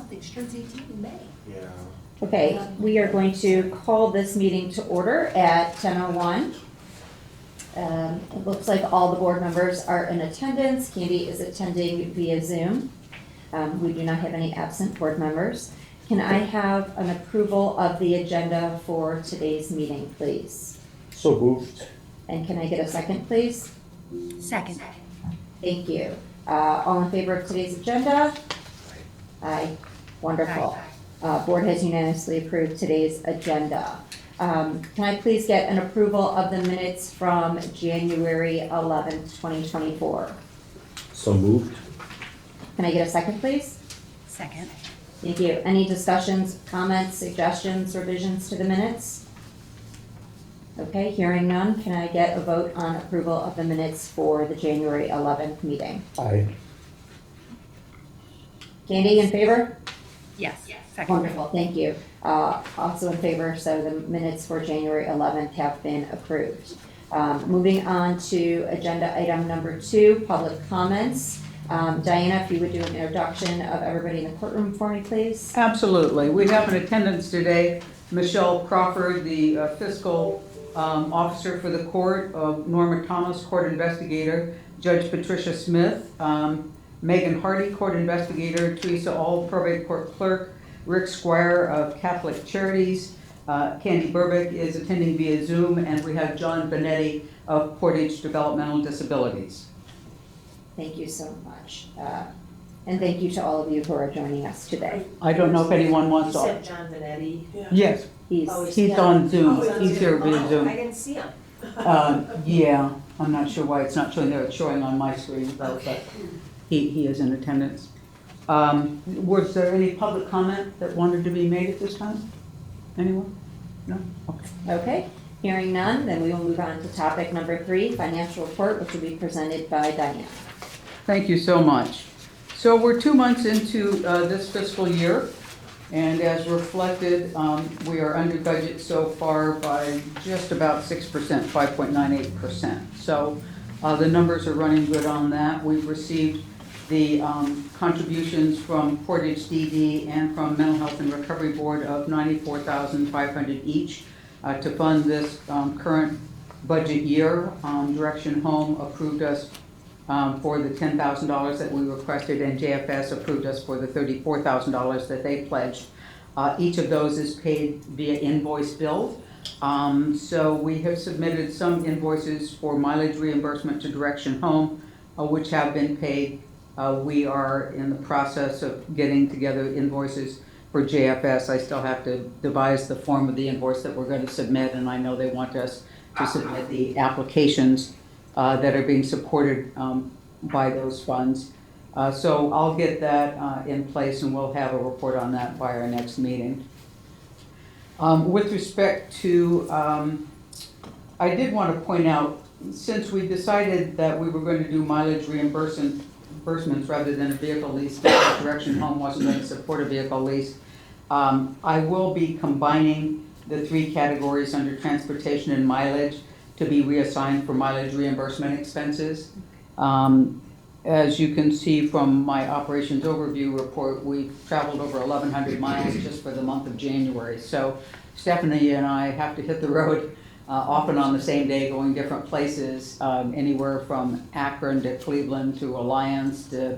think she turns 18 in May. Yeah. Okay, we are going to call this meeting to order at 10:01. It looks like all the board members are in attendance. Candy is attending via Zoom. We do not have any absent board members. Can I have an approval of the agenda for today's meeting, please? So moved. And can I get a second, please? Second. Thank you. All in favor of today's agenda? Aye. Wonderful. Board has unanimously approved today's agenda. Can I please get an approval of the minutes from January 11th, 2024? So moved. Can I get a second, please? Second. Thank you. Any discussions, comments, suggestions, revisions to the minutes? Okay, hearing none, can I get a vote on approval of the minutes for the January 11th meeting? Aye. Candy, in favor? Yes. Second. Wonderful, thank you. Also in favor, so the minutes for January 11th have been approved. Moving on to agenda item number 2, public comments. Diana, if you would do an introduction of everybody in the courtroom for me, please. Absolutely. We have in attendance today Michelle Crawford, the fiscal officer for the court, Norma Thomas, court investigator, Judge Patricia Smith, Megan Hardy, court investigator, Teresa All, probate court clerk, Rick Squire of Catholic Charities, Candy Burbick is attending via Zoom, and we have John Benetti of Portage Developmental Disabilities. Thank you so much. And thank you to all of you who are joining us today. I don't know if anyone wants You to. said John Benetti. Yes, He's, he's on Zoom. Oh, He's here via I Zoom. didn't see him. Yeah, I'm not sure why it's not showing there. It's showing on my screen, but he is in attendance. Was there any public comment that wanted to be made at this time? Anyone? No? Okay. okay, hearing none, then we will move on to topic number 3, financial report, which will be presented by Diana. Thank you so much. So we're 2 months into this fiscal year, and as reflected, we are under budget so far by just about 6%, 5.98%. So the numbers are running good on that. We've received the contributions from Portage DD and from Mental Health and Recovery Board of $94,500 each to fund this current budget year. Direction Home approved us for the $10,000 that we requested, and JFS approved us for the $34,000 that they pledged. Each of those is paid via invoice billed. So we have submitted some invoices for mileage reimbursement to Direction Home, which have been paid. We are in the process of getting together invoices for JFS. I still have to devise the form of the invoice that we're going to submit, and I know they want us to submit the applications that are being supported by those funds. So I'll get that in place, and we'll have a report on that by our next meeting. With respect to, I did want to point out, since we decided that we were going to do mileage reimbursements rather than a vehicle lease, that Direction Home wasn't going to support a vehicle lease, I will be combining the 3 categories under transportation and mileage to be reassigned for mileage reimbursement expenses. As you can see from my operations overview report, we've traveled over 1,100 miles just for the month of January. So Stephanie and I have to hit the road often on the same day, going different places, anywhere from Akron to Cleveland to Alliance to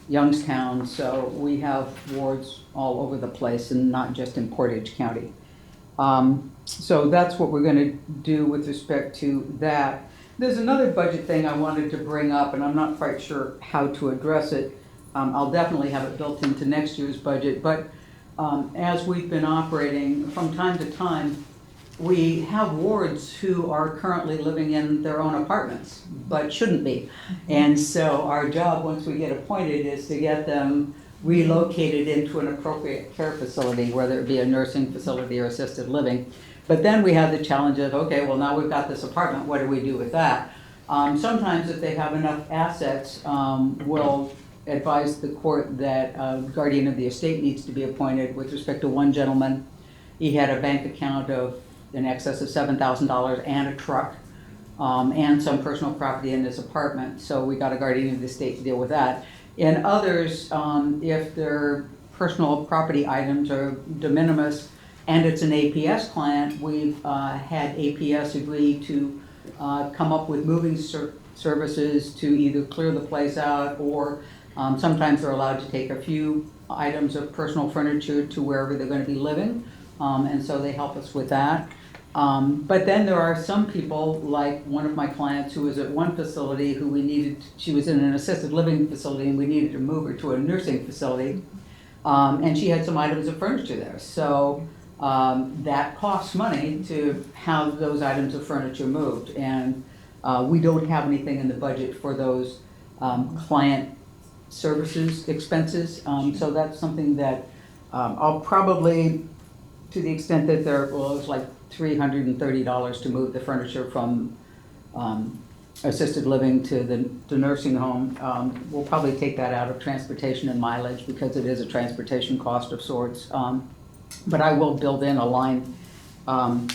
Youngstown. So we have wards all over the place and not just in Portage County. So that's what we're going to do with respect to that. There's another budget thing I wanted to bring up, and I'm not quite sure how to address it. I'll definitely have it built into next year's budget, but as we've been operating from time to time, we have wards who are currently living in their own apartments, but shouldn't be. And so our job, once we get appointed, is to get them relocated into an appropriate care facility, whether it be a nursing facility or assisted living. But then we have the challenge of, okay, well, now we've got this apartment, what do we do with that? Sometimes if they have enough assets, we'll advise the court that a guardian of the estate needs to be appointed. With respect to one gentleman, he had a bank account of in excess of $7,000 and a truck, and some personal property in his apartment. So we got a guardian of the estate to deal with that. In others, if they're personal property items are de minimis, and it's an APS client, we've had APS agree to come up with moving services to either clear the place out, or sometimes they're allowed to take a few items of personal furniture to wherever they're going to be living, and so they help us with that. But then there are some people, like one of my clients who was at one facility who she was in an assisted living facility and we needed to move her to a nursing facility. And she had some items of furniture there. So that costs money to have those items of furniture moved. And we don't have anything in the budget for those client services expenses. So that's something that I'll probably, to the extent that it's like $330 to move the furniture from assisted living to the nursing home. We'll probably take that out of transportation and mileage because it is a transportation cost of sorts. But I will build in a line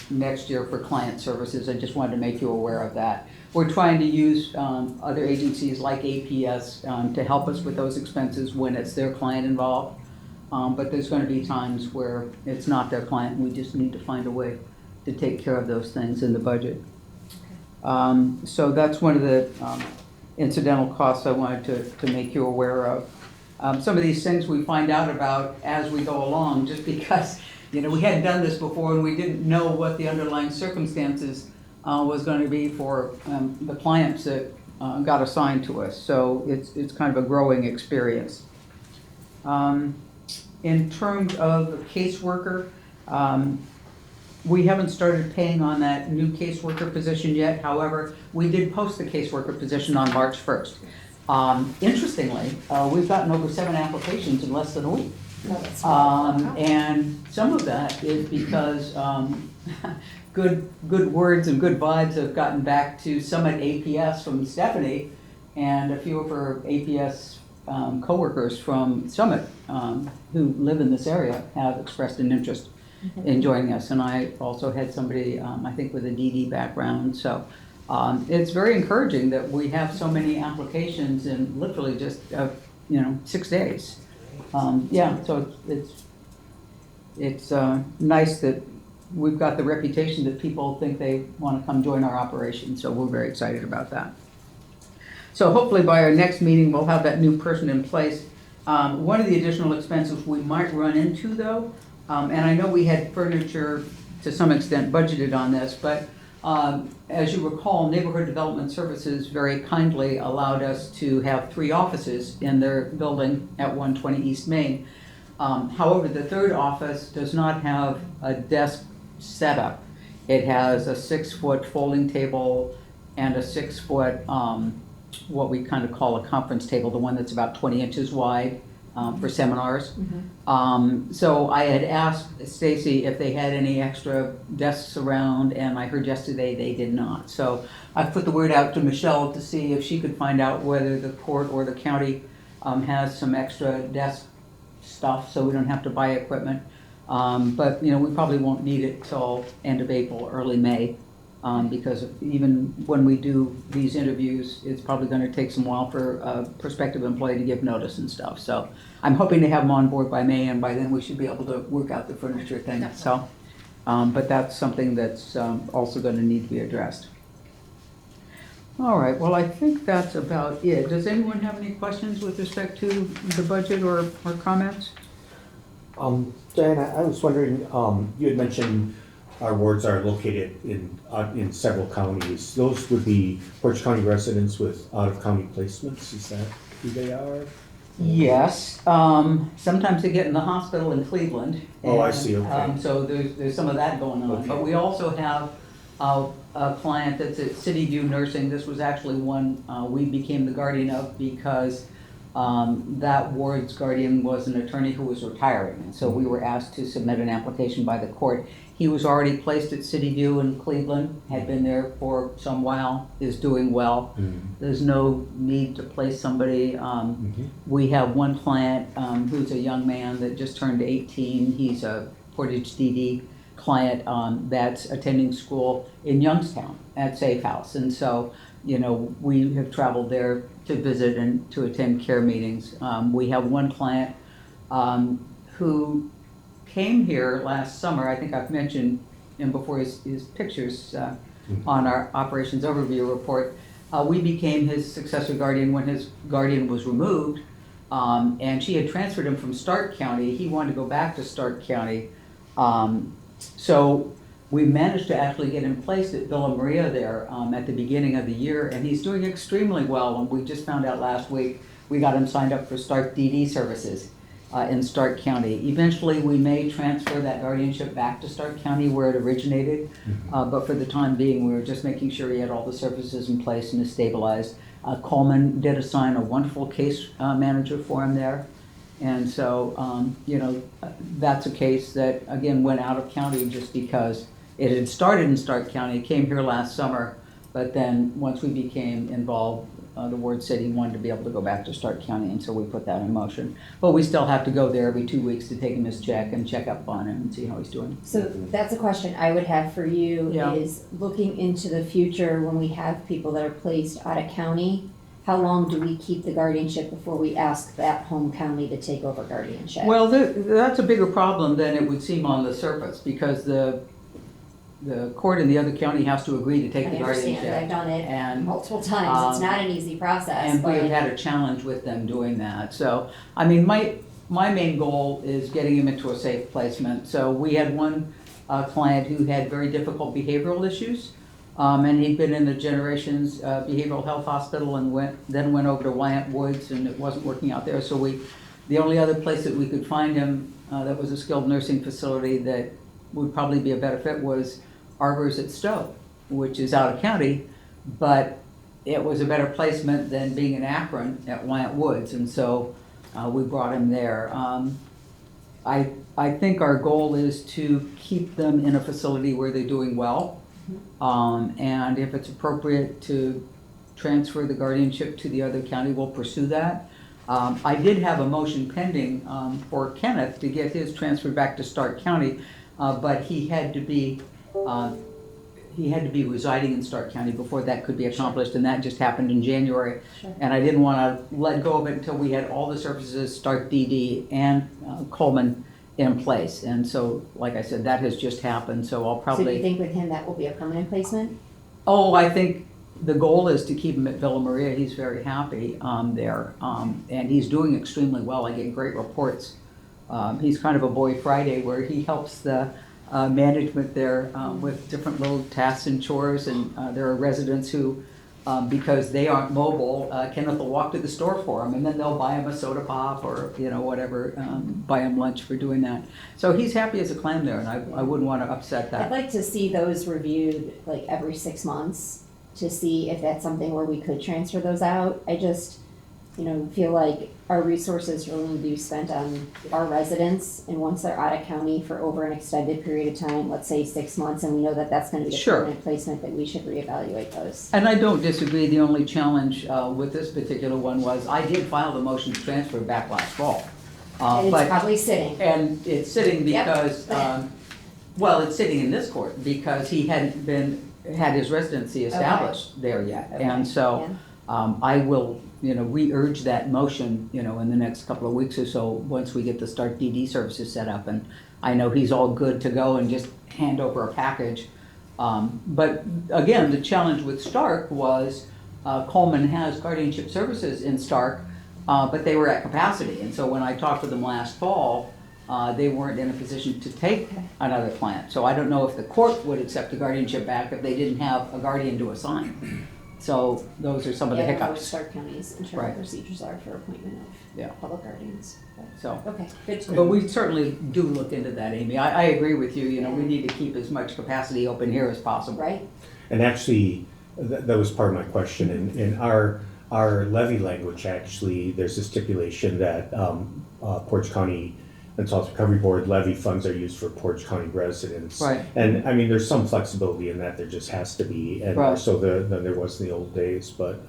next year for client services. I just wanted to make you aware of that. We're trying to use other agencies like APS to help us with those expenses when it's their client involved. But there's going to be times where it's not their client and we just need to find a way to take care of those things in the budget. So that's one of the incidental costs I wanted to make you aware of. Some of these things we find out about as we go along, just because we hadn't done this before and we didn't know what the underlying circumstances was going to be for the clients that got assigned to us. So it's kind of a growing experience. In terms of the caseworker, we haven't started paying on that new caseworker position yet. However, we did post the caseworker position on March 1st. Interestingly, we've gotten over 7 applications in less than a week. And some of that is because good words and good vibes have gotten back to Summit APS from Stephanie, and a few of her APS coworkers from Summit who live in this area have expressed an interest in joining us. And I also had somebody, I think, with a DD background. So it's very encouraging that we have so many applications in literally just 6 days. So it's nice that we've got the reputation that people think they want to come join our operation. So we're very excited about that. So hopefully by our next meeting, we'll have that new person in place. One of the additional expenses we might run into, though, and I know we had furniture to some extent budgeted on this, but as you recall, Neighborhood Development Services very kindly allowed us to have 3 offices in their building at 120 East Main. However, the 3rd office does not have a desk setup. It has a 6-foot folding table and a 6-foot, what we kind of call a conference table, the one that's about 20 inches wide for seminars. So I had asked Stacy if they had any extra desks around, and I heard yesterday they did not. So I put the word out to Michelle to see if she could find out whether the court or the county has some extra desk stuff so we don't have to buy equipment. But we probably won't need it till end of April, early May. Because even when we do these interviews, it's probably going to take some while for a prospective employee to give notice and stuff. So I'm hoping to have them on board by May, and by then we should be able to work out the furniture thing. So, but that's something that's also going to need to be addressed. All right, well, I think that's about it. Does anyone have any questions with respect to the budget or comments? Diana, I was wondering, you had mentioned our wards are located in several counties. Those would be Portage County residents with out-of-county placements. Is that who they are? Yes. Sometimes they get in the hospital in Cleveland. Oh, I see. Okay. So there's some of that going on. Okay. But we also have a client that's at City View Nursing. This was actually one we became the guardian of because that ward's guardian was an attorney who was retiring. And so we were asked to submit an application by the court. He was already placed at City View in Cleveland, had been there for some while, is doing well. There's no need to place somebody. We have one client who's a young man that just turned 18. He's a Portage DD client that's attending school in Youngstown at Safe House. And so, we have traveled there to visit and to attend care meetings. We have one client who came here last summer. I think I've mentioned him before, his pictures on our operations overview report. We became his successor guardian when his guardian was removed, and she had transferred him from Stark County. He wanted to go back to Stark County. So we managed to actually get him placed at Villa Maria there at the beginning of the year, and he's doing extremely well. And we just found out last week we got him signed up for Stark DD services in Stark County. Eventually, we may transfer that guardianship back to Stark County where it originated, but for the time being, we were just making sure he had all the services in place and is stabilized. Coleman did assign a wonderful case manager for him there. And so, you know, that's a case that, again, went out of county just because it had started in Stark County, came here last summer, but then once we became involved, the ward said he wanted to be able to go back to Stark County, and so we put that in motion. But we still have to go there every 2 weeks to take him his check and check up on him and see how he's doing. So that's a question I would have for you Yeah. is looking into the future when we have people that are placed out of county, how long do we keep the guardianship before we ask that home county to take over guardianship? Well, that's a bigger problem than it would seem on the surface, because the court in the other county has to agree to take I the understand, I've guardianship. done it And multiple times, it's not an easy process, And we have but had a challenge with them doing that. So, I mean, my main goal is getting him into a safe placement. So we had one client who had very difficult behavioral issues. And he'd been in the Generations Behavioral Health Hospital and then went over to Wyant Woods, and it wasn't working out there. So the only other place that we could find him that was a skilled nursing facility that would probably be a better fit was Arbors at Stowe, which is out of county, but it was a better placement than being in Akron at Wyant Woods, and so we brought him there. I think our goal is to keep them in a facility where they're doing well, and if it's appropriate to transfer the guardianship to the other county, we'll pursue that. I did have a motion pending for Kenneth to get his transferred back to Stark County, but he had to be residing in Stark County before that could be accomplished, and that just happened in January. Sure. And I didn't want to let go of it until we had all the services, Stark DD and Coleman, in place. And so, like I said, that has just happened, so I'll so do probably... you think with him that will be a permanent placement? Oh, I think the goal is to keep him at Villa Maria. He's very happy there, and he's doing extremely well. I get great reports. He's kind of a boy Friday where he helps the management there with different little tasks and chores, and there are residents who, because they aren't mobile, Kenneth will walk to the store for them, and then they'll buy him a soda pop or whatever, buy him lunch for doing that. So he's happy as a clam there, and I wouldn't want to upset I'd that. like to see those reviewed like every 6 months to see if that's something where we could transfer those out. I just, feel like our resources really need to be spent on our residents, and once they're out of county for over an extended period of time, let's say 6 months, and we know that that's gonna be a Sure. permanent placement, that we should reevaluate those. And I don't disagree. The only challenge with this particular one was I did file the motion to transfer back last fall. And it's But probably sitting. And it's sitting Yep. because, well, it's sitting in this court because he hadn't had his residency established there yet. Okay. And so Yeah. I will, re-urge that motion, in the next couple of weeks or so, once we get the Start DD services set up. And I know he's all good to go and just hand over a package. But again, the challenge with Stark was Coleman has guardianship services in Stark, but they were at capacity. And so when I talked to them last fall, they weren't in a position to take another client. So I don't know if the court would accept the guardianship back if they didn't have a guardian to assign. So those are some of the Yeah, I don't know what hiccups. Stark County's internal Right. procedures are for appointment Yeah. of public guardians. So, Okay, good to know. but we certainly do look into that, Amy. I agree with you. We need to keep as much capacity open here as possible. Right? And actually, that was part of my question. In our levy language, actually, there's a stipulation that Portage County Mental Health Recovery Board levy funds are used for Portage County residents. Right. And I mean, there's some flexibility in that. There just has to be, and Right. so than there was in the old days. But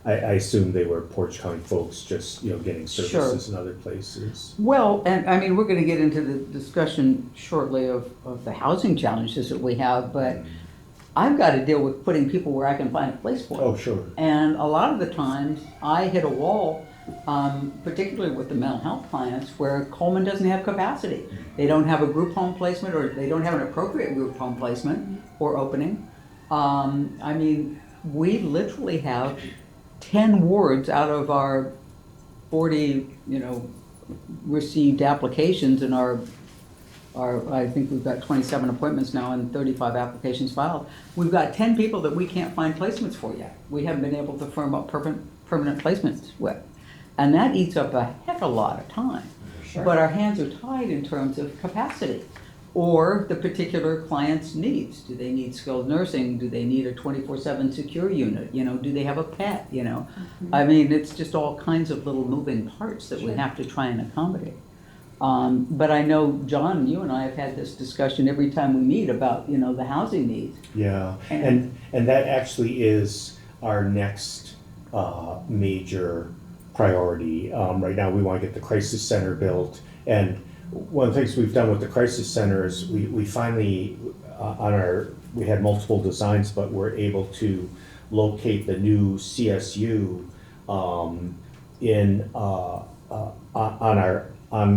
I assume they were Portage County folks, just getting services in other places. Well, and I mean, we're going to get into the discussion shortly of the housing challenges that we have, but I've got to deal with putting people where I can find a place for them. Oh, sure. And a lot of the times, I hit a wall particularly with the mental health clients, where Coleman doesn't have capacity. They don't have a group home placement, or they don't have an appropriate group home placement or opening. I mean, we literally have 10 wards out of our 40, received applications in our, I think we've got 27 appointments now and 35 applications filed. We've got 10 people that we can't find placements for yet. We haven't been able to firm up permanent placements with. And that eats up a heck of a lot of time. Sure. But our hands are tied in terms of capacity or the particular client's needs. Do they need skilled nursing? Do they need a 24/7 secure unit? Do they have a pet? I mean, it's just all kinds of little moving parts that we Sure. have to try and accommodate. But I know, John, you and I have had this discussion every time we meet about, the housing needs. Yeah, and that actually is our next major priority. Right now, we want to get the crisis center built, and one of the things we've done with the crisis center is we finally we had multiple designs, but we're able to locate the new CSU on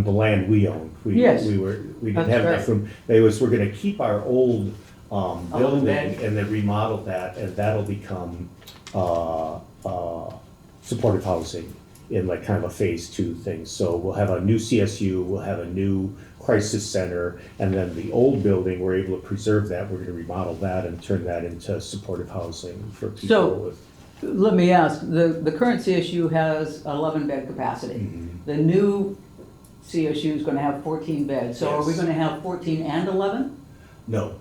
the land we own. Yes. We didn't That's have right. enough room. We're gonna keep our old building bed. and then remodel that, and that'll become supportive housing in like kind of a phase 2 thing. So we'll have a new CSU, we'll have a new crisis center, and then the old building, we're able to preserve that. We're gonna remodel that and turn that into supportive housing for people So- with. Let me ask, the current CSU has 11 bed capacity. Mhm. The new CSU is gonna have 14 beds. So are we Yes. gonna have 14 and 11? No,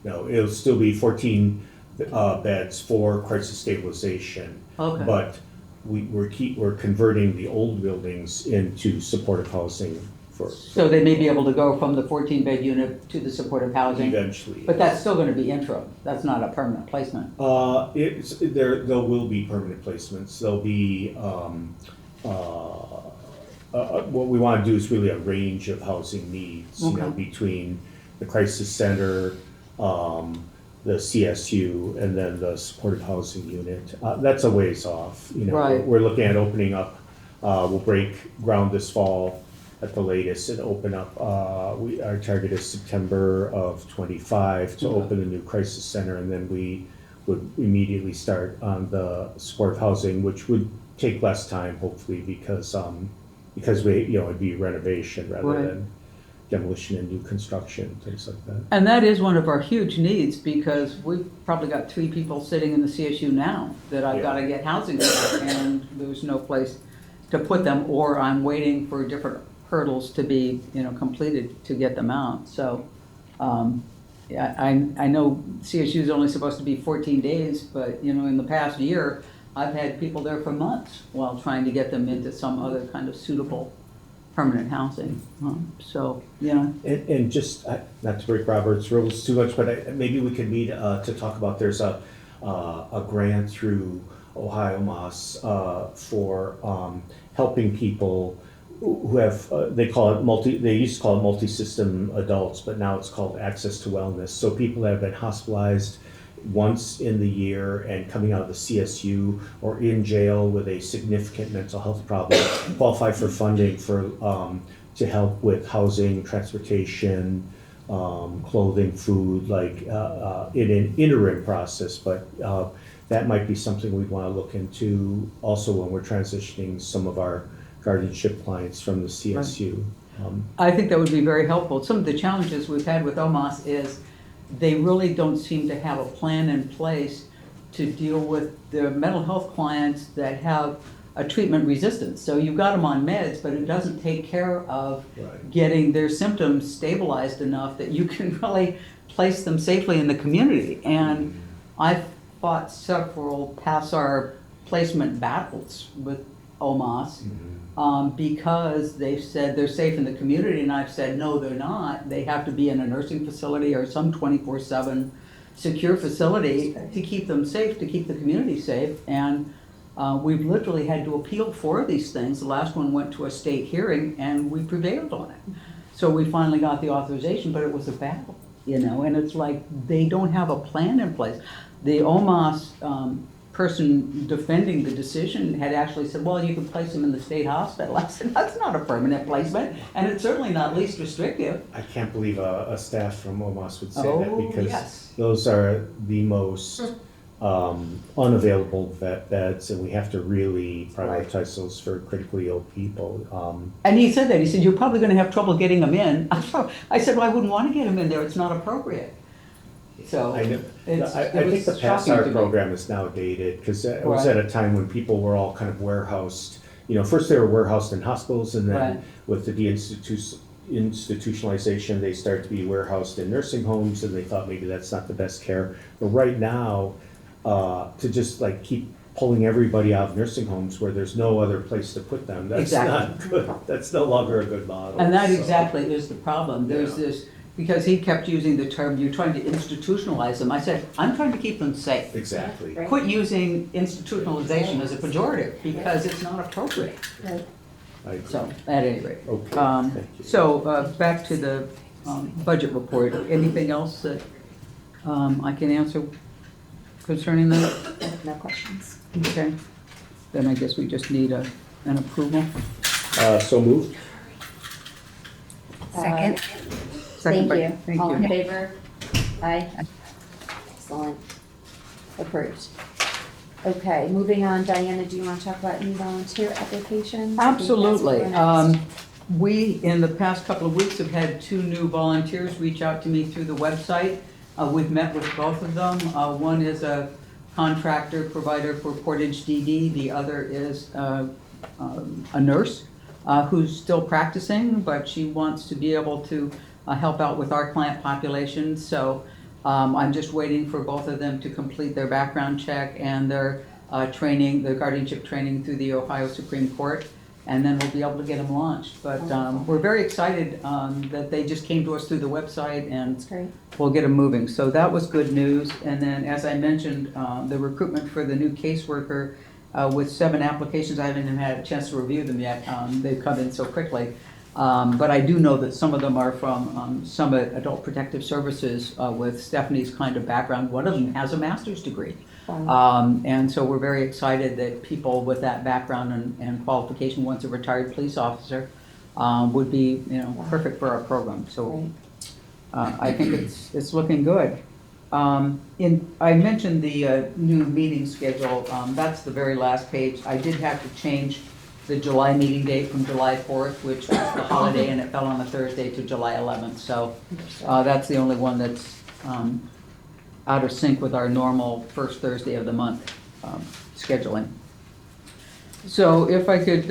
it'll still be 14 beds for crisis stabilization. Okay. But we're converting the old buildings into supportive housing for So they may be able to go from the 14-bed unit to the supportive housing, eventually. but that's still gonna be interim. That's not a permanent placement. There will be permanent placements. There'll be, what we want to do is really a range of housing needs, Okay. between the crisis center, the CSU, and then the supportive housing unit. That's a ways off, Right. We're looking at opening up, we'll break ground this fall at the latest and open up, our target is September of '25 to Okay. open the new crisis center, and then we would immediately start on the supportive housing, which would take less time, hopefully, because it'd be renovation rather Right. than demolition and new construction, things like that. And that is one of our huge needs, because we've probably got 3 people sitting in the CSU now that I've Yeah. gotta get housing for, and there's no place to put them, or I'm waiting for different hurdles to be, completed to get them out. So, yeah, I know CSU is only supposed to be 14 days, but, in the past year, I've had people there for months while trying to get them into some other kind of suitable permanent housing. So, And just, not to break Robert's rules too much, but maybe we could meet to talk about, there's a grant through Ohio Moss for helping people who have, they used to call it multi-system adults, but now it's called access to wellness. So people that have been hospitalized once in the year and coming out of the CSU or in jail with a significant mental health problem qualify for funding to help with housing, transportation, clothing, food, like in an interim process. But that might be something we'd want to look into also when we're transitioning some of our guardianship clients from the CSU. I think that would be very helpful. Some of the challenges we've had with OMAS is they really don't seem to have a plan in place to deal with the mental health clients that have a treatment resistance. So you've got them on meds, but it doesn't take care of Right. getting their symptoms stabilized enough that you can really place them safely in the community. And I've fought several pass-our placement battles with OMAS because they've said they're safe in the community, and I've said, no, they're not. They have to be in a nursing facility or some 24/7 secure facility to keep them safe, to keep the community safe. And we've literally had to appeal 4 of these things. The last one went to a state hearing, and we prevailed on it. So we finally got the authorization, but it was a battle, and it's like they don't have a plan in place. The OMAS person defending the decision had actually said, well, you can place him in the state hospital. I said, that's not a permanent placement, and it's certainly not least restrictive. I can't believe a staff from OMAS would say that, Oh, because yes. those are the most unavailable beds, and we have to really prioritize those for critically ill people. And he said that, he said, you're probably gonna have trouble getting them in. I said, well, I wouldn't wanna get them in there, it's not appropriate. So, I know, it's- I it think the was shocking PASSAR to me. program is now dated, because it was Right. at a time when people were all kind of warehoused. First they were warehoused in hospitals, and Right. then with the institutionalization, they started to be warehoused in nursing homes, and they thought maybe that's not the best care. But right now, to just like keep pulling everybody out of nursing homes where there's no other place to put them, that's Exactly. not good. That's no longer a good model. And that so. exactly is the problem. There's Yeah. this, because he kept using the term, you're trying to institutionalize them. I said, I'm trying to keep them safe. Exactly. Right. Quit using institutionalization as a pejorative, because it's not appropriate. Right. I agree. So, at any rate. Okay, thank you. So, back to the budget report. Anything else that I can answer concerning that? No questions. Okay. Then I guess we just need an approval. So moved. Second. Second Thank by- you. Thank All in you. favor? Aye. Excellent. Approved. Okay, moving on, Diana, do you want to talk about new volunteer applications? I think that's Absolutely. where we're next. We, in the past couple of weeks, have had 2 new volunteers reach out to me through the website. We've met with both of them. One is a contractor provider for Portage DD. The other is a nurse who's still practicing, but she wants to be able to help out with our client population. So I'm just waiting for both of them to complete their background check and their training, their guardianship training through the Ohio Supreme Court, and then we'll be able to get them launched. But we're very excited that they just came to us through the website, and That's great. we'll get them moving. So that was good news. And then, as I mentioned, the recruitment for the new caseworker with 7 applications, I haven't even had a chance to review them yet. They've come in so quickly. But I do know that some of them are from Summit Adult Protective Services with Stephanie's kind of background. One of them has a master's degree. Wow. And so we're very excited that people with that background and qualification, once a retired police officer, would be, perfect for our program. So Great. I think it's looking good. I mentioned the new meeting schedule. That's the very last page. I did have to change the July meeting date from July 4th, which was the holiday, and it fell on a Thursday, to July 11th. So that's the only one that's out of sync with our normal first Thursday of the month scheduling. So if I could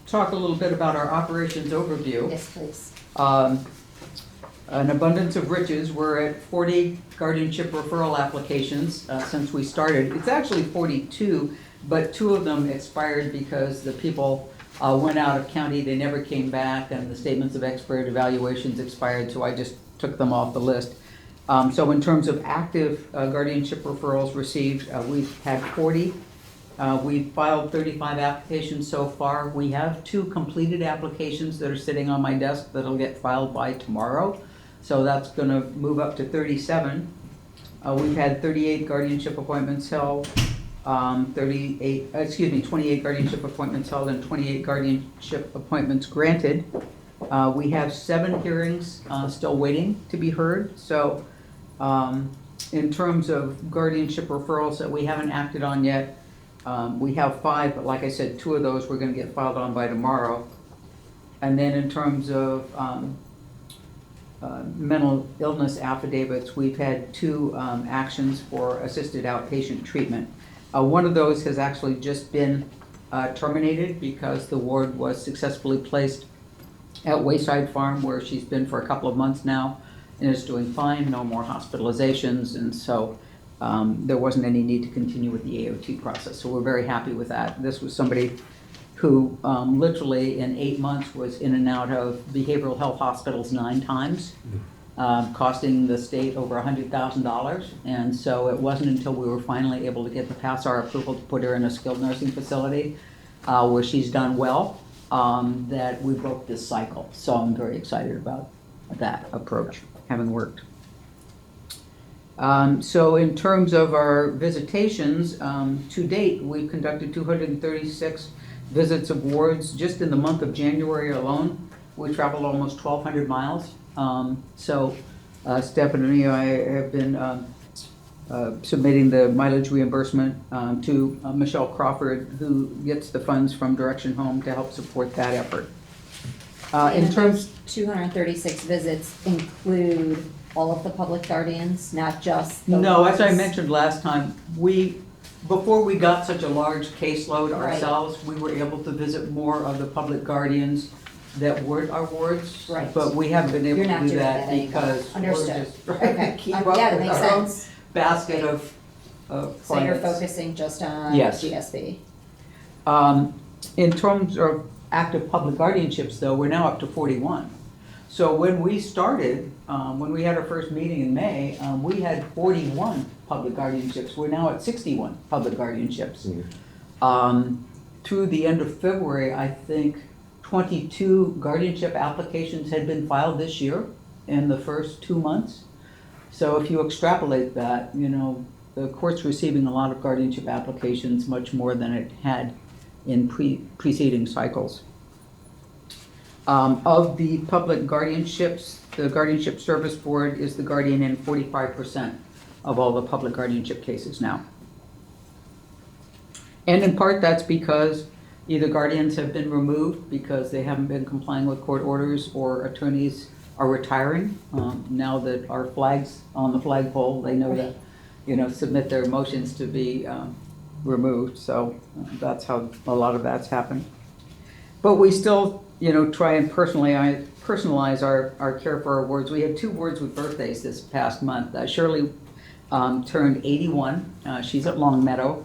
talk a little bit about our operations overview. Yes, please. An abundance of riches. We're at 40 guardianship referral applications since we started. It's actually 42, but 2 of them expired because the people went out of county, they never came back, and the statements of expert evaluations expired, so I just took them off the list. So in terms of active guardianship referrals received, we've had 40. We've filed 35 applications so far. We have 2 completed applications that are sitting on my desk that'll get filed by tomorrow. So that's gonna move up to 37. We've had 38 guardianship appointments held, 28 guardianship appointments held, and 28 guardianship appointments granted. We have 7 hearings still waiting to be heard. So in terms of guardianship referrals that we haven't acted on yet, we have 5, but like I said, 2 of those we're gonna get filed on by tomorrow. And then in terms of mental illness affidavits, we've had 2 actions for assisted outpatient treatment. One of those has actually just been terminated because the ward was successfully placed at Wayside Farm, where she's been for a couple of months now and is doing fine, no more hospitalizations, and so there wasn't any need to continue with the AOT process. So we're very happy with that. This was somebody who literally in 8 months was in and out of behavioral health hospitals 9 times, costing the state over $100,000. And so it wasn't until we were finally able to get the PASSAR approval to put her in a skilled nursing facility where she's done well, that we broke this cycle. So I'm very excited about that approach, having worked. So in terms of our visitations, to date, we've conducted 236 visits of wards just in the month of January alone. We traveled almost 1,200 miles. Stephanie and I have been submitting the mileage reimbursement to Michelle Crawford, who gets the funds from Direction Home to help support that effort. In And terms, those 236 visits include all of the public guardians, not just the no, as I ones- mentioned last time, before we got such a large caseload Right. ourselves, we were able to visit more of the public guardians that weren't our wards. Right. But we haven't been able You're to not do doing that that anymore. because we're Understood. just trying to Okay. keep up Yeah, that with makes our own sense. basket of So you're clients. focusing just on Yes. GSB. In terms of active public guardianships, though, we're now up to 41. So when we started, when we had our first meeting in May, we had 41 public guardianships. We're now at 61 public guardianships. Through the end of February, I think 22 guardianship applications had been filed this year in the first 2 months. So if you extrapolate that, you know, the court's receiving a lot of guardianship applications, much more than it had in preceding cycles. Of the public guardianships, the Guardianship Service Board is the guardian in 45% of all the public guardianship cases now. And in part, that's because either guardians have been removed because they haven't been complying with court orders, or attorneys are retiring. Now that our flag's on the flagpole, they know to, you know, submit their motions to be removed. So that's how a lot of that's happened. But we still, you know, try and personalize our care for our wards. We had 2 wards with birthdays this past month. Shirley turned 81. She's at Long Meadow.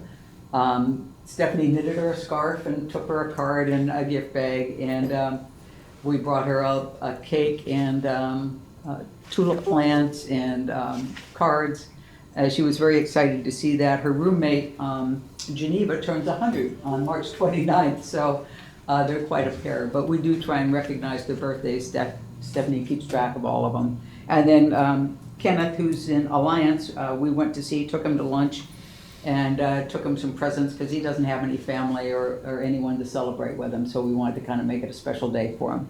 Stephanie knitted her a scarf and took her a card and a gift bag, and we brought her a cake and tulip plants and cards. She was very excited to see that. Her roommate, Geneva, turns 100 on March 29th, so they're quite a pair. But we do try and recognize their birthdays. Stephanie keeps track of all of them. And then Kenneth, who's in Alliance, we went to see, took him to lunch, and took him some presents because he doesn't have any family or anyone to celebrate with him, so we wanted to kind of make it a special day for him.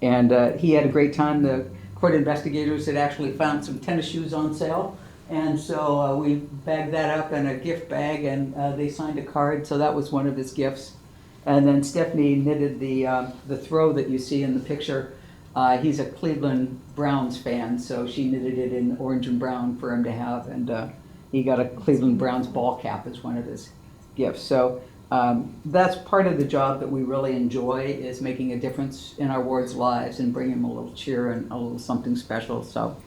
And he had a great time. The court investigators had actually found some tennis shoes on sale, and so we bagged that up in a gift bag, and they signed a card, so that was one of his gifts. And then Stephanie knitted the throw that you see in the picture. He's a Cleveland Browns fan, so she knitted it in orange and brown for him to have, and he got a Cleveland Browns ball cap as one of his gifts. So that's part of the job that we really enjoy, is making a difference in our wards' lives and bringing them a little cheer and a little something special. So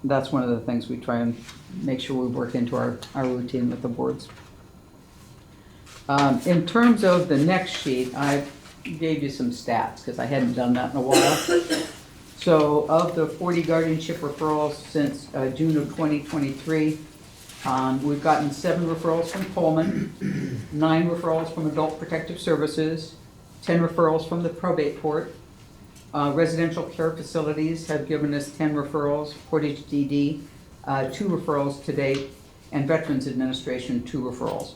that's one of the things we try and make sure we work into our routine with the boards. In terms of the next sheet, I gave you some stats because I hadn't done that in a while. So of the 40 guardianship referrals since June of 2023, we've gotten 7 referrals from Pullman, 9 referrals from Adult Protective Services, 10 referrals from the probate court. Residential care facilities have given us 10 referrals, Portage DD, 2 referrals to date, and Veterans Administration, 2 referrals.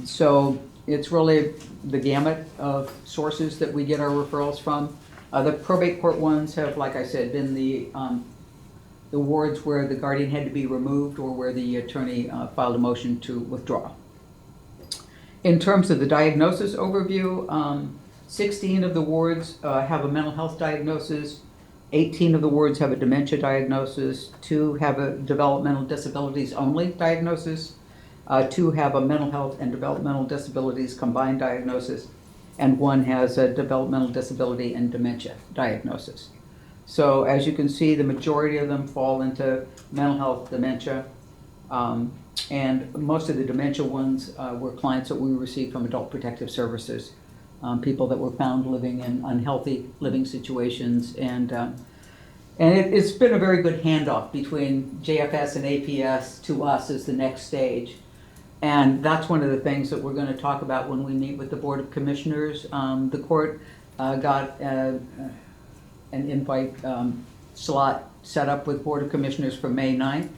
So it's really the gamut of sources that we get our referrals from. The probate court ones have, like I said, been the wards where the guardian had to be removed or where the attorney filed a motion to withdraw. In terms of the diagnosis overview, 16 of the wards have a mental health diagnosis, 18 of the wards have a dementia diagnosis, 2 have a developmental disabilities only diagnosis, 2 have a mental health and developmental disabilities combined diagnosis, and 1 has a developmental disability and dementia diagnosis. So as you can see, the majority of them fall into mental health, dementia, and most of the dementia ones were clients that we received from Adult Protective Services, people that were found living in unhealthy living situations, and it's been a very good handoff between JFS and APS to us as the next stage. And that's one of the things that we're going to talk about when we meet with the Board of Commissioners. The court got an invite slot set up with Board of Commissioners for May 9th.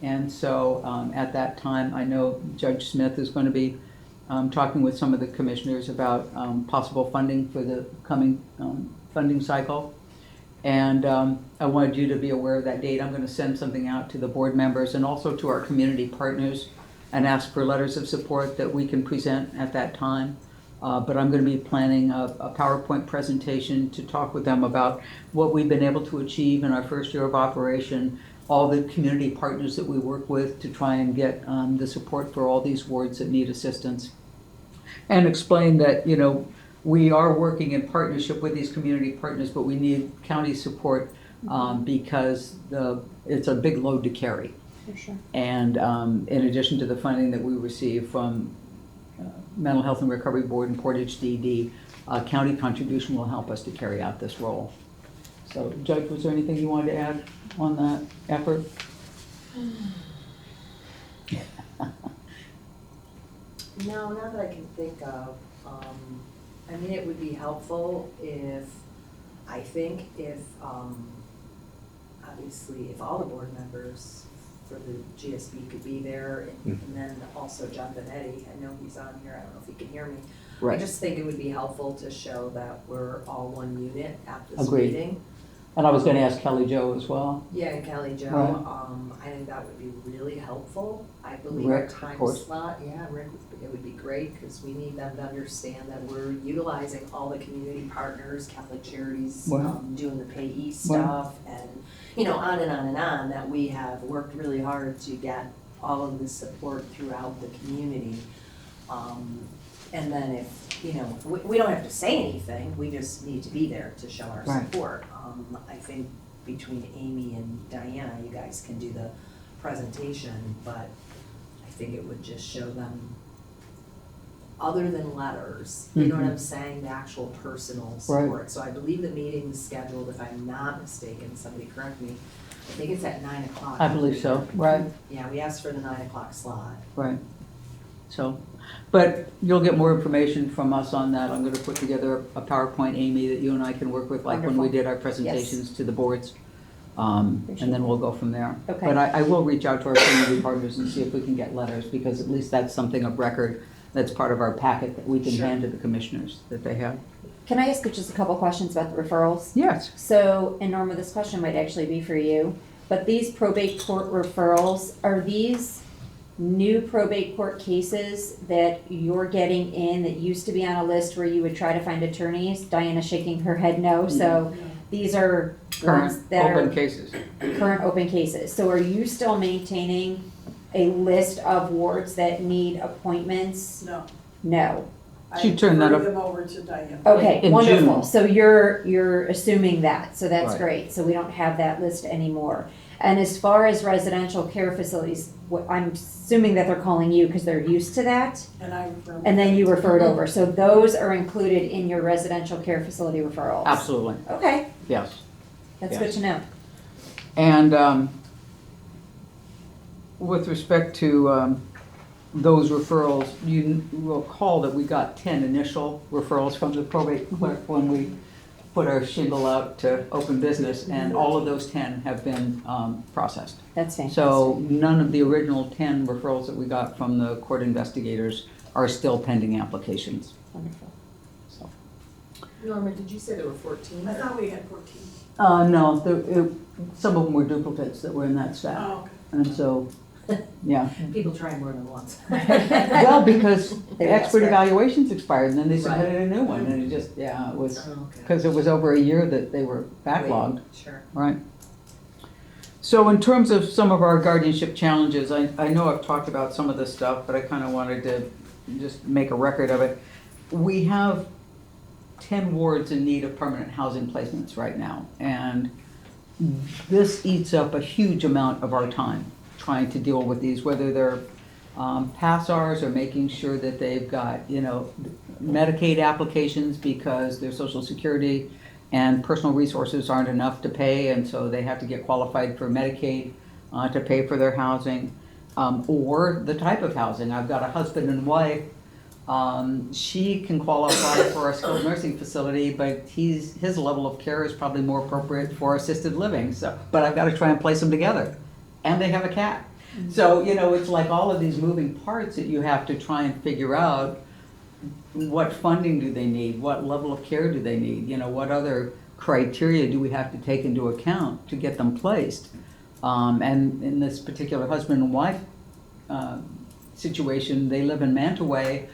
And so at that time, I know Judge Smith is going to be talking with some of the commissioners about possible funding for the coming funding cycle. And I wanted you to be aware of that date. I'm going to send something out to the board members and also to our community partners and ask for letters of support that we can present at that time. But I'm going to be planning a PowerPoint presentation to talk with them about what we've been able to achieve in our first year of operation, all the community partners that we work with to try and get the support for all these wards that need assistance. And explain that, you know, we are working in partnership with these community partners, but we need county support because it's a big load to carry. For sure. And in addition to the funding that we receive from Mental Health and Recovery Board and Portage DD, county contribution will help us to carry out this role. So, Judge, was there anything you wanted to add on that effort? No, not that I can think of. I mean, it would be helpful if, I think if, obviously, if all the board members for the GSB could be there, and then also John Benetti, I know he's on here, I don't know if he can hear me. I just think it would be helpful to show that we're all one unit at this Agreed. meeting. And I was going to ask Kelly Jo as well. Yeah, and Kelly Jo, Right. I think that would be really helpful. I believe our Rick, of time course. slot, yeah, Rick, it would be great, because we need them to understand that we're utilizing all the community partners, Catholic Charities, Wow. doing the payee stuff, and, you know, on and on and on, that we have worked really hard to get all of this support throughout the community. And then if, you know, we don't have to say anything, we just need to be there to show our Right. support. I think between Amy and Diana, you guys can do the presentation, but I think it would just show them, other than letters, you know what I'm saying, the actual personal support. So I believe the meeting is scheduled, if I'm not mistaken, somebody correct me, I think it's at 9 o'clock. I believe so, right, Yeah, we asked for the 9 o'clock slot. right. So, but you'll get more information from us on that. I'm going to put together a PowerPoint, Amy, that you and I can work with, like when we Wonderful. did our presentations to the boards. And then we'll go from there. Okay. But I will reach out to our community partners and see if we can get letters, because at least that's something of record that's part of our packet that we can Sure. hand to the commissioners that they have. Can I ask you just a couple questions about the referrals? Yes. So, and Norma, this question might actually be for you, but these probate court referrals, are these new probate court cases that you're getting in that used to be on a list where you would try to find attorneys? Diana's shaking her head no, so these are ones Current that open are cases. current open cases. So are you still maintaining a list of wards that need appointments? No. No. She turned that I up. referred them over to Diane. Okay, In wonderful. June. So you're assuming that, so that's Right. great. So we don't have that list anymore. And as far as residential care facilities, I'm assuming that they're calling you because they're used to that, And I refer. and then you referred over. So those are included in your residential care facility referrals? Absolutely, Okay, yes. that's good Yes. to know. And with respect to those referrals, you will recall that we got 10 initial referrals from the probate clerk when we put our shingle out to open business, and all of those 10 have been processed. That's fantastic. So none of the original 10 referrals that we got from the court investigators are still pending applications. Wonderful. So, Norma, did you say there were 14? I thought we had 14. no, some of them were duplicates that were in that stack. Oh, okay. And so, yeah. People try more than once. Well, because the They're expert desperate. evaluations expired, and then they Right. submitted a new one, and it just, yeah, it was, Okay. because it was over a year that they were backlogged, Sure. right? So in terms of some of our guardianship challenges, I know I've talked about some of this stuff, but I kind of wanted to just make a record of it. We have 10 wards in need of permanent housing placements right now, and this eats up a huge amount of our time trying to deal with these, whether they're pass-Rs or making sure that they've got, you know, Medicaid applications because their Social Security and personal resources aren't enough to pay, and so they have to get qualified for Medicaid to pay for their housing, or the type of housing. I've got a husband and wife. She can qualify for a skilled nursing facility, but his level of care is probably more appropriate for assisted living. So, but I've got to try and place them together, and they have a cat. So, you know, it's like all of these moving parts that you have to try and figure out. What funding do they need? What level of care do they need? You know, what other criteria do we have to take into account to get them placed? And in this particular husband and wife situation, they live in Mantaway.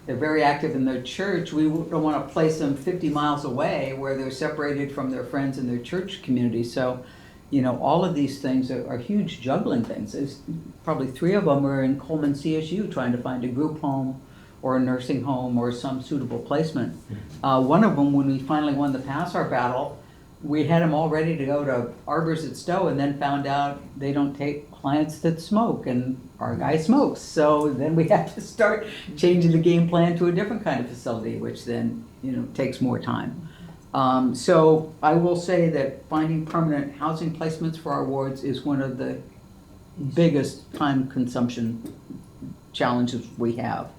They're very active in their church. We don't want to place them 50 miles away where they're separated from their friends in their church community. So, you know, all of these things are huge juggling things. There's probably 3 of them are in Coleman CSU trying to find a group home or a nursing home or some suitable placement. One of them, when we finally won the PASSAR battle, we had them all ready to go to Arbors at Stowe and then found out they don't take clients that smoke, and our guy smokes. So then we had to start changing the game plan to a different kind of facility, which then, you know, takes more time. So I will say that finding permanent housing placements for our wards is one of the biggest time consumption challenges we have.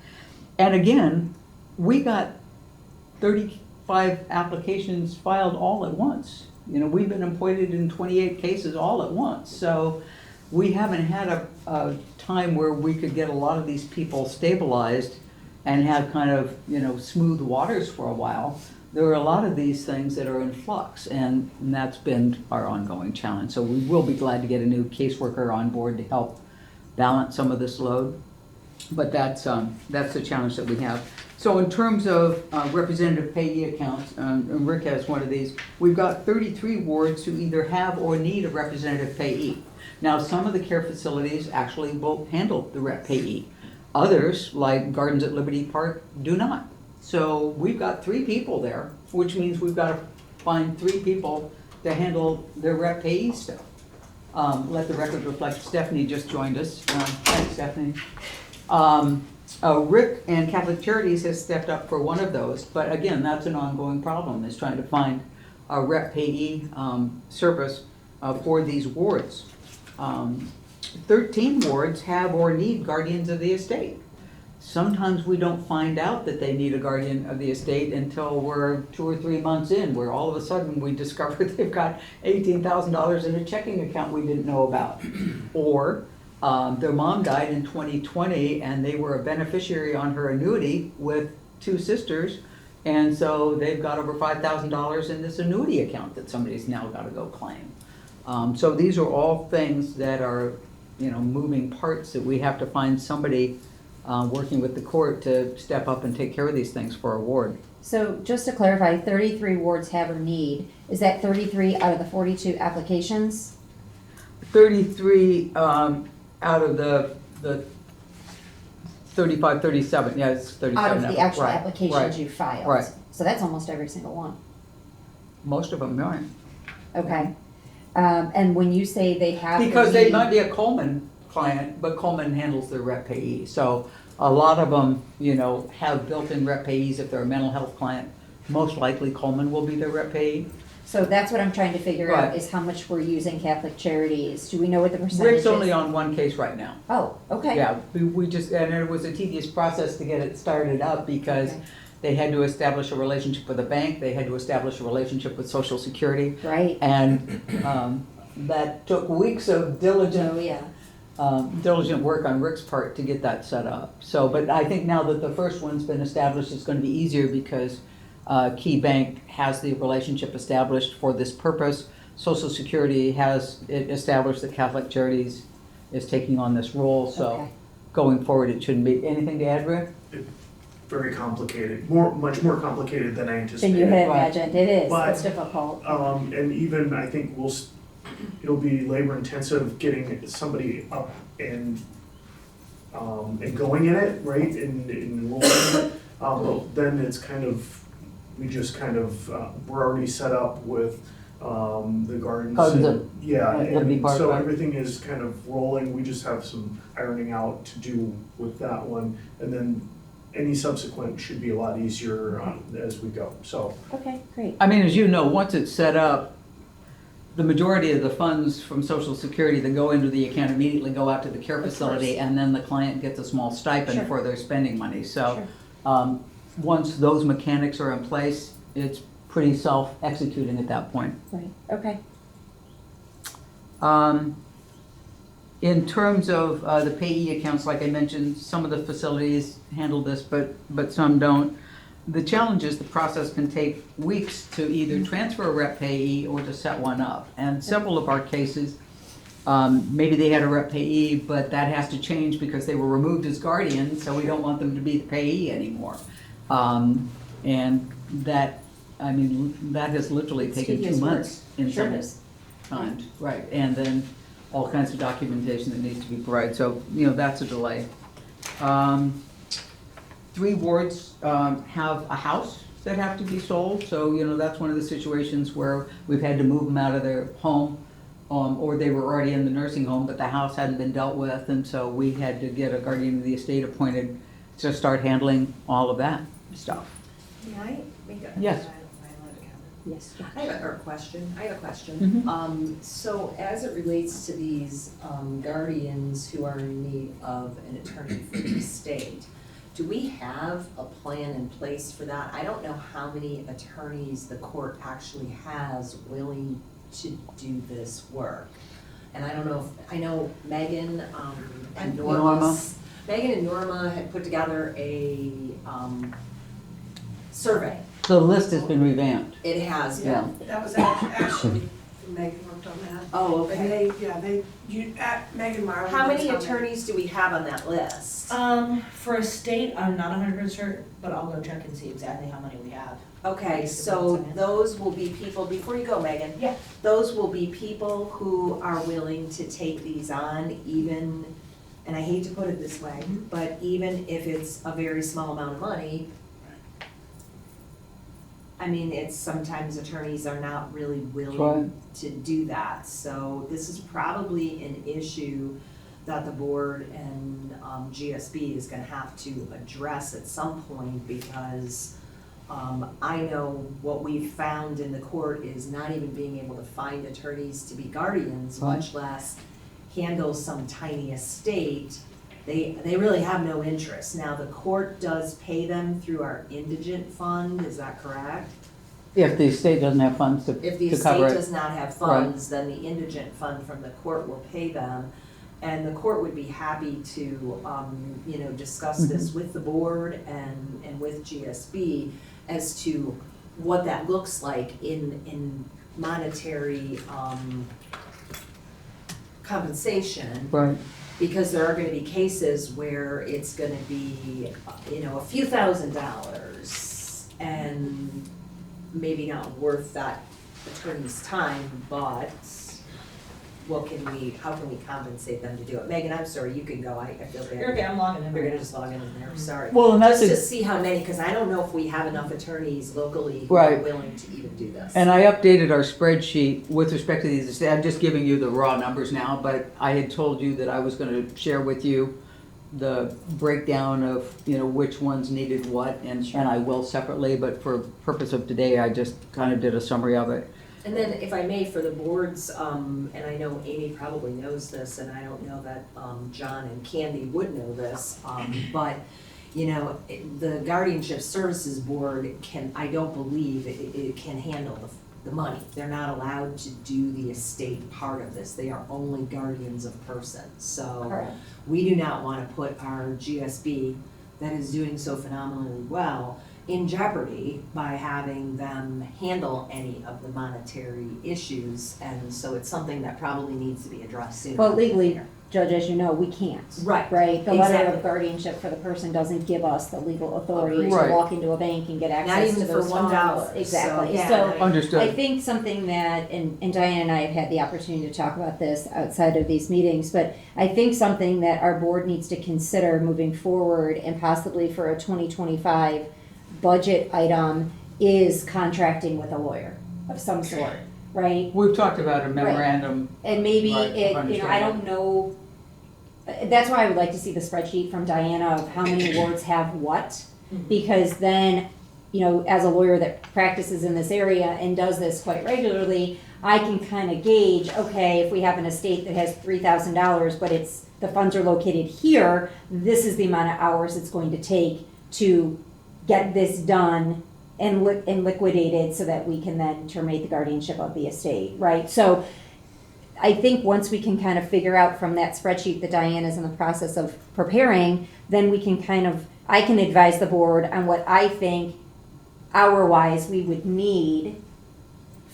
And again, we got 35 applications filed all at once. You know, we've been appointed in 28 cases all at once. So we haven't had a time where we could get a lot of these people stabilized and have kind of, you know, smooth waters for a while. There are a lot of these things that are in flux, and that's been our ongoing challenge. So we will be glad to get a new caseworker on board to help balance some of this load. But that's the challenge that we have. So in terms of representative payee accounts, and Rick has one of these, we've got 33 wards who either have or need a representative payee. Now, some of the care facilities actually will handle the rep payee. Others, like Gardens at Liberty Park, do not. So we've got 3 people there, which means we've got to find 3 people to handle their rep payee stuff. Let the record reflect, Stephanie just joined us. Thanks, Stephanie. Rick and Catholic Charities has stepped up for one of those, but again, that's an ongoing problem, is trying to find a rep payee service for these wards. 13 wards have or need guardians of the estate. Sometimes we don't find out that they need a guardian of the estate until we're 2 or 3 months in, where all of a sudden we discover they've got $18,000 in a checking account we didn't know about. Or their mom died in 2020 and they were a beneficiary on her annuity with 2 sisters, and so they've got over $5,000 in this annuity account that somebody's now got to go claim. So these are all things that are, you know, moving parts that we have to find somebody working with the court to step up and take care of these things for our ward. So just to clarify, 33 wards have or need, is that 33 out of the 42 applications? 33 out of the 35, 37, yeah, it's 37. Out of the actual Right, applications right, you filed? right. So that's almost every single one. Most of them, right. Okay. And when you say they have. Because the they need- might be a Coleman client, but Coleman handles their rep payee. So a lot of them, you know, have built-in rep payees if they're a mental health client. Most likely Coleman will be their rep payee. So that's what I'm trying to figure out, Right. is how much we're using Catholic Charities. Do we know what the percentage is? Rick's only on one case right now. Oh, okay. Yeah, we just, and it was a tedious process to get it started up because Okay. they had to establish a relationship with a bank, they had to establish a relationship with Social Security, Right. and that took weeks of diligent Oh, yeah. diligent work on Rick's part to get that set up. So, but I think now that the first one's been established, it's going to be easier because Key Bank has the relationship established for this purpose. Social Security has it established that Catholic Charities is taking on this role. So Okay. going forward, it shouldn't be. Anything to add, Rick? Very complicated, much more complicated than I Than anticipated. you had Right. imagined. It is. But- It's difficult. And even, I think it'll be labor intensive getting somebody up and going in it, right, and enrolling in it. But then it's kind of, we're already set up with the gardens. Gardens and- at- Yeah, at Liberty and Park, so right. everything is kind of rolling. We just have some ironing out to do with that one. And then any subsequent should be a lot easier as we go, so. Okay, great. I mean, as you know, once it's set up, the majority of the funds from Social Security that go into the account immediately go out to the care Of facility, course. and then the client gets a small stipend Sure. for their spending money. So, Sure. once those mechanics are in place, it's pretty self-executing at that point. Right, okay. In terms of the payee accounts, like I mentioned, some of the facilities handle this, but some don't. The challenge is the process can take weeks to either transfer a rep payee or to set one up. And several of our cases, maybe they had a rep payee, but that has to change because they were removed as guardians, so we don't want them to be the payee anymore. And that, I mean, that has literally taken 2 Tedious work. months in Sure some does. times, right? And then all kinds of documentation that needs to be provided, so, that's a delay. 3 wards have a house that have to be sold, so, that's one of the situations where we've had to move them out of their home, or they were already in the nursing home, but the house hadn't been dealt with, and so we had to get a guardian of the estate appointed to start handling all of that stuff. May I make a? Yes. Am I allowed to comment? Yes. I have a question. Mhm. So as it relates to these guardians who are in need of an attorney for the estate, do we have a plan in place for that? I don't know how many attorneys the court actually has willing to do this work. And I don't know if, I know Megan and Norma. Megan and Norma had put together a survey. The list has been revamped. It has been. Yeah. That was actually, Megan worked on that. Oh, But okay. Megan Marley. How many was on it. attorneys do we have on that list? For a state, I'm not 100% sure, but I'll go check and see exactly how many we have. Okay, so those will be people, before you go, Megan. Yeah. Those will be people who are willing to take these on even, and I hate to put it this way, but even if it's a very small amount of money, I mean, it's sometimes attorneys are not really willing to do that. So this is probably an issue that the board and GSB is gonna have to address at some point, because I know what we've found in the court is not even being able to find attorneys to be guardians, much less handle some tiny estate. They really have no interest. Now, the court does pay them through our indigent fund, is that correct? If the estate doesn't have funds to If the cover estate it. does not have funds, then the indigent fund from the court will pay them. And the court would be happy to, discuss this with the board and with GSB as to what that looks like in monetary, compensation. Right. Because there are gonna be cases where it's gonna be, a few $1,000s and maybe not worth that attorney's time, but how can we compensate them to do it? Megan, I'm sorry, you can go, I feel bad. You're okay, I'm logging in You're right gonna now. just log in there, sorry. Well, and that's Just to a- see how many, cause I don't know if we have enough attorneys locally who are Right. willing to even do this. And I updated our spreadsheet with respect to these, I'm just giving you the raw numbers now, but I had told you that I was gonna share with you the breakdown of, which ones needed what, and I will separately, but for purpose of today, I just kind of did a summary of it. And then if I may, for the boards, and I know Amy probably knows this, and I don't know that John and Candy would know this, but, the Guardianship Services Board I don't believe it can handle the money. They're not allowed to do the estate part of this. They are only guardians of persons. So Correct. we do not want to put our GSB, that is doing so phenomenally well, in jeopardy by having them handle any of the monetary issues. And so it's something that probably needs to be addressed sooner. Well, legally, Judge, as you know, we can't. Right, Right? The letter exactly. of guardianship for the person doesn't give us the legal authority Agreed. to Right. walk into a bank and get Not access even to for those $1. funds. So, Exactly. yeah, So I- I Understood. think something that, and Diane and I have had the opportunity to talk about this outside of these meetings, but I think something that our board needs to consider moving forward and possibly for a 2025 budget item is contracting with a lawyer of some sort, right? We've talked about a memorandum. And maybe Right, it, I understand. don't know, that's why I would like to see the spreadsheet from Diana of how many wards have what. Because then, as a lawyer that practices in this area and does this quite regularly, I can kind of gauge, okay, if we have an estate that has $3,000, but the funds are located here, this is the amount of hours it's going to take to get this done and liquidated so that we can then terminate the guardianship of the estate, right? So I think once we can kind of figure out from that spreadsheet that Diane is in the process of preparing, then we can I can advise the board on what I think hour-wise we would need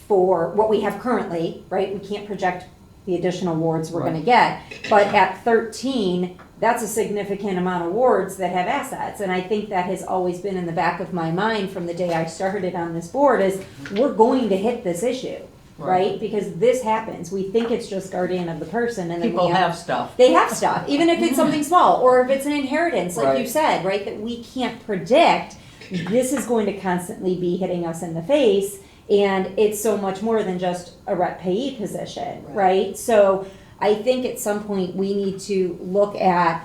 for what we have currently, right? We can't project the additional wards we're gonna get. But at 13, that's a significant amount of wards that have assets. And I think that has always been in the back of my mind from the day I started on this board is we're going to hit this issue, right? Because this happens. We think it's just guardian of the person and then People we have stuff. they have stuff, even if it's something small, or if it's an inheritance, like you Right. said, right, that we can't predict. This is going to constantly be hitting us in the face, and it's so much more than just a rep payee position, right? So I think at some point we need to look at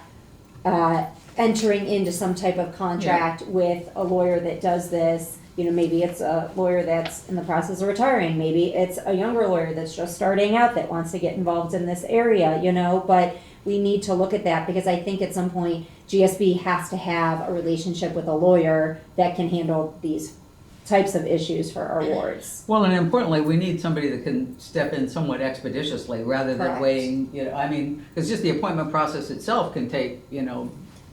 entering into some type of contract with a lawyer that does this. You know, maybe it's a lawyer that's in the process of retiring. Maybe it's a younger lawyer that's just starting out that wants to get involved in this area, you know, but we need to look at that because I think at some point GSB has to have a relationship with a lawyer that can handle these types of issues for our wards. Well, and importantly, we need somebody that can step in somewhat expeditiously rather than Correct. waiting, you know, I mean, because just the appointment process itself can take,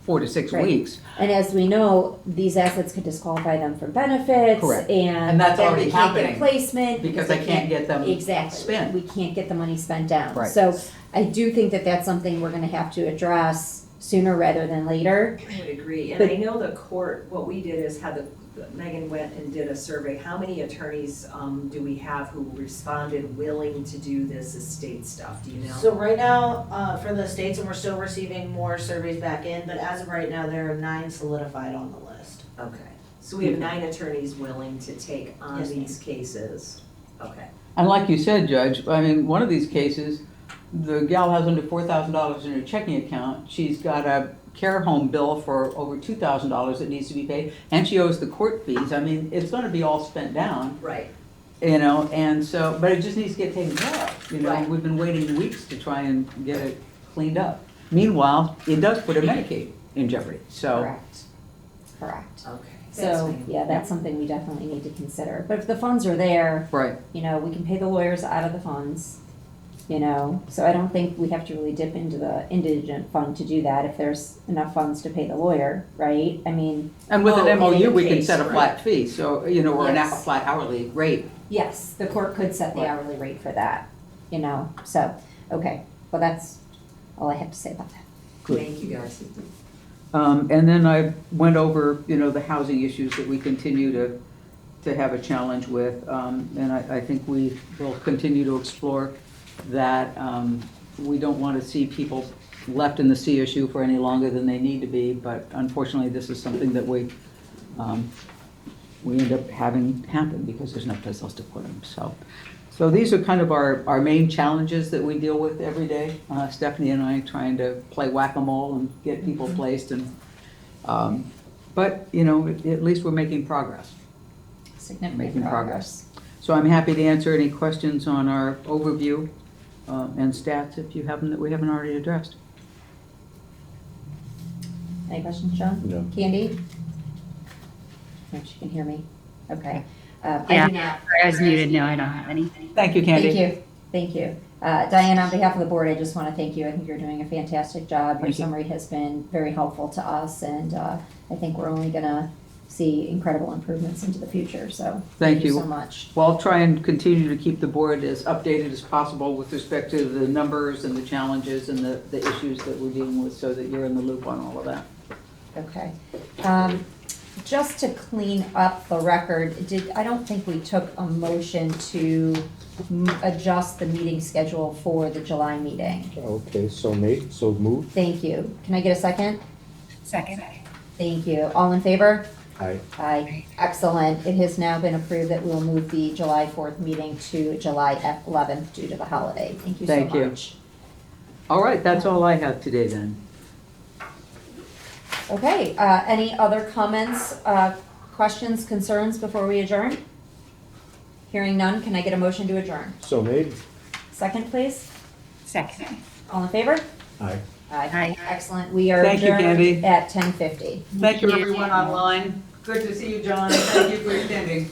4 to 6 Right. weeks. And as we know, these assets could disqualify them from benefits. Correct. And And that's then already we can't get happening, placement. because I can't get them Exactly. spent. We can't get the money spent down. Right. So I do think that that's something we're gonna have to address sooner rather than later. I would agree, and But- I know the court, what we did is Megan went and did a survey, how many attorneys do we have who responded willing to do this estate stuff, do you know? So right now, for the states, and we're still receiving more surveys back in, but as of right now, there are 9 solidified on the list. Okay, so we have 9 attorneys willing to take on Yes, ma'am. these cases, okay. And like you said, Judge, I mean, one of these cases, the gal has under $4,000 in her checking account. She's got a care home bill for over $2,000 that needs to be paid, and she owes the court fees. I mean, it's gonna be all spent down, Right, and so, but it just needs to get taken care of, Right. We've been waiting weeks to try and get it cleaned up. Meanwhile, it does put her Medicaid in jeopardy, so. Correct. okay. That's So, fine. yeah, that's something we definitely need to consider. But if the funds are there, Right, we can pay the lawyers out of the funds, So I don't think we have to really dip into the indigent fund to do that if there's enough funds to pay the lawyer, right? I mean, and with an Oh, in MOU, we can case, set a right. flat fee, so, or a Yes. flat hourly rate. yes, the court could set the Right. hourly rate for that, So, okay, well, that's all I have to say about that. Good. Thank you, guys. And then I went over, the housing issues that we continue to have a challenge with. And I think we will continue to explore that. We don't want to see people left in the CSU for any longer than they need to be, but unfortunately, this is something that we end up having happen because there's no place else to put them, So these are kind of our main challenges that we deal with every day. Stephanie and I trying to play whack-a-mole and get people placed but, at least we're making progress. Significant Making progress. So I'm happy to answer any questions on our overview and stats if you have them that we haven't already addressed. Any questions, John? No. Candy? No, she can hear me. Okay. I Yeah. do not. I was muted. No, I don't have any. Thank you, Candy. Thank you. Diane, on behalf of the board, I just want to thank you. I think you're doing a fantastic job. Your Thank you. summary has been very helpful to us, and I think we're only going to see incredible improvements into the future, so Thank you. so much. Well, I'll try and continue to keep the board as updated as possible with respect to the numbers and the challenges and the issues that we're dealing with so that you're in the loop on all of that. Okay. Just to clean up the record, I don't think we took a motion to adjust the meeting schedule for the July meeting. Okay, so moved. Thank you. Can I get a second? Second. Thank you. All in favor? Aye. Aye. Excellent. It has now been approved that we'll move the July 4th meeting to July 11th due to the holiday. Thank you so Thank you. much. All right, that's all I have today then. Okay, any other comments, questions, concerns before we adjourn? Hearing none, can I get a motion to adjourn? So made. Second, please. Second. All in favor? Aye. Aye. Excellent. We are Thank you, adjourned Candy. at 10:50. Thank you, everyone online. Good to see you, John. Thank you for attending.